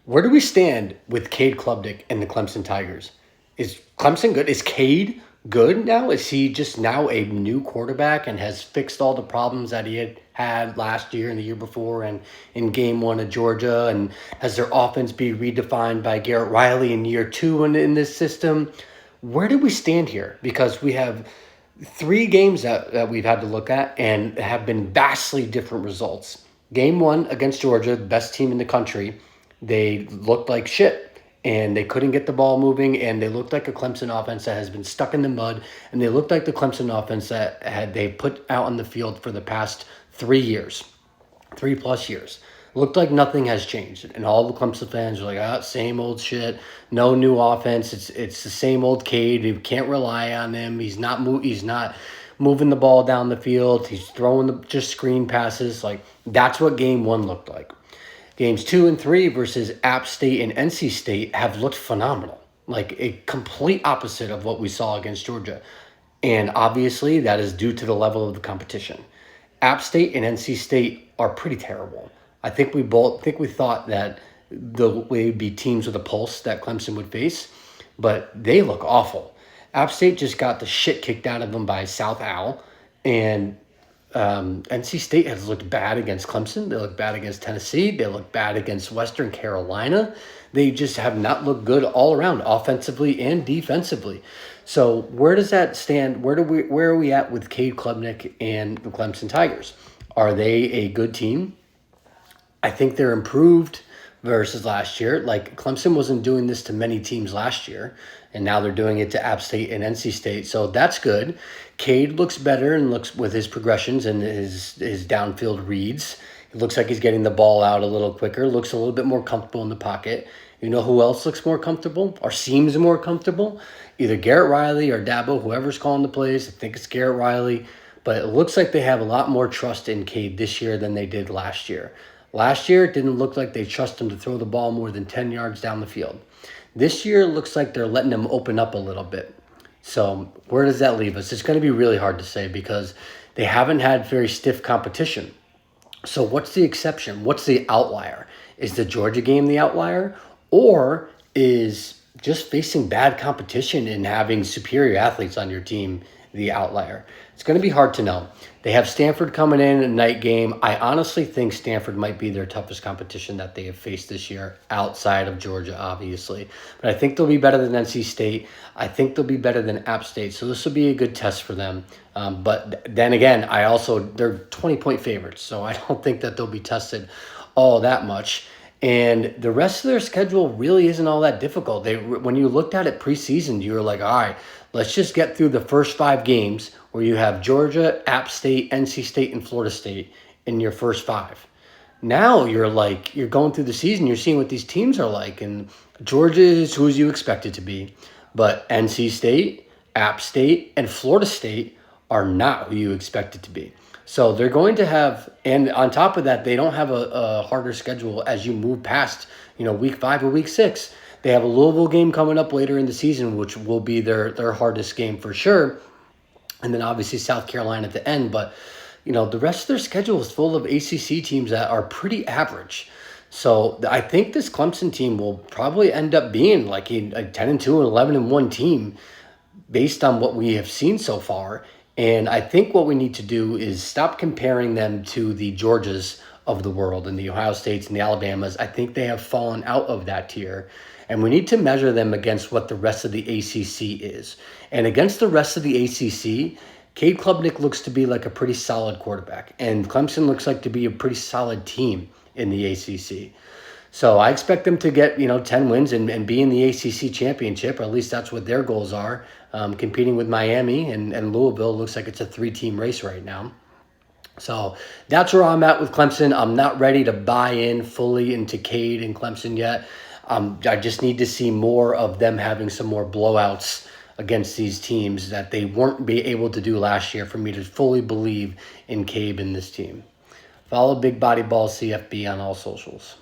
Where do we stand with Cade Klubnik and the Clemson Tigers? Is Clemson good? Is Cade good now? Is he just now a new quarterback and has fixed all the problems that he had last year and the year before and in game one of Georgia? And has their offense be redefined by Garrett Riley in year two in this system? Where do we stand here? Because we have three games that we've had to look at and have been vastly different results. Game one against Georgia, the best team in the country, they looked like shit and they couldn't get the ball moving, and they looked like a Clemson offense that has been stuck in the mud, and they looked like the Clemson offense that they put out on the field for the past 3 years, 3+ years. Looked like nothing has changed, and all the Clemson fans are like, same old shit, no new offense. It's the same old Cade. You can't rely on him. He's not moving the ball down the field. He's throwing just screen passes. Like, that's what game one looked like. Games 2 and 3 versus App State and NC State have looked phenomenal, like a complete opposite of what we saw against Georgia. And obviously that is due to the level of the competition. App State and NC State are pretty terrible. I think we thought that they would be teams with a pulse that Clemson would face, but they look awful. App State just got the shit kicked out of them by South Al, and NC State has looked bad against Clemson. They look bad against Tennessee. They look bad against Western Carolina. They just have not looked good all around, offensively and defensively. So where does that stand? Where are we at with Cade Klubnik and the Clemson Tigers? Are they a good team? I think they're improved versus last year. Like, Clemson wasn't doing this to many teams last year, and now they're doing it to App State and NC State. So that's good. Cade looks better and looks with his progressions and his downfield reads. It looks like he's getting the ball out a little quicker, looks a little bit more comfortable in the pocket. You know who else looks more comfortable or seems more comfortable? Either Garrett Riley or Dabo, whoever's calling the plays. I think it's Garrett Riley. But it looks like they have a lot more trust in Cade this year than they did last year. Last year, it didn't look like they trust him to throw the ball more than 10 yards down the field. This year, it looks like they're letting him open up a little bit. So where does that leave us? It's going to be really hard to say because they haven't had very stiff competition. So what's the exception? What's the outlier? Is the Georgia game the outlier? Or is just facing bad competition and having superior athletes on your team the outlier? It's going to be hard to know. They have Stanford coming in a night game. I honestly think Stanford might be their toughest competition that they have faced this year, outside of Georgia, obviously. But I think they'll be better than NC State. I think they'll be better than App State. So this will be a good test for them. But then again, they're 20-point favorites. So I don't think that they'll be tested all that much. And the rest of their schedule really isn't all that difficult. When you looked at it preseason, you were like, all right, let's just get through the first 5 games where you have Georgia, App State, NC State, and Florida State in your first 5. Now you're going through the season, you're seeing what these teams are like, and Georgia is who you expect it to be. But NC State, App State, and Florida State are not who you expect it to be. So they're going to have, and on top of that, they don't have a harder schedule as you move past, week 5 or week 6. They have a Louisville game coming up later in the season, which will be their hardest game for sure. And then obviously South Carolina at the end. But, the rest of their schedule is full of ACC teams that are pretty average. So I think this Clemson team will probably end up being like a 10-2 and 11-1 team based on what we have seen so far. And I think what we need to do is stop comparing them to the Georgias of the world and the Ohio States and the Alabamas. I think they have fallen out of that tier. And we need to measure them against what the rest of the ACC is. And against the rest of the ACC, Cade Klubnik looks to be like a pretty solid quarterback. And Clemson looks like to be a pretty solid team in the ACC. So I expect them to get, 10 wins and be in the ACC championship, or at least that's what their goals are. Competing with Miami and Louisville. Looks like it's a 3-team race right now. So that's where I'm at with Clemson. I'm not ready to buy in fully into Cade and Clemson yet. I just need to see more of them having some more blowouts against these teams that they weren't be able to do last year for me to fully believe in Cade and this team. Follow Big Body Ball CFB on all socials.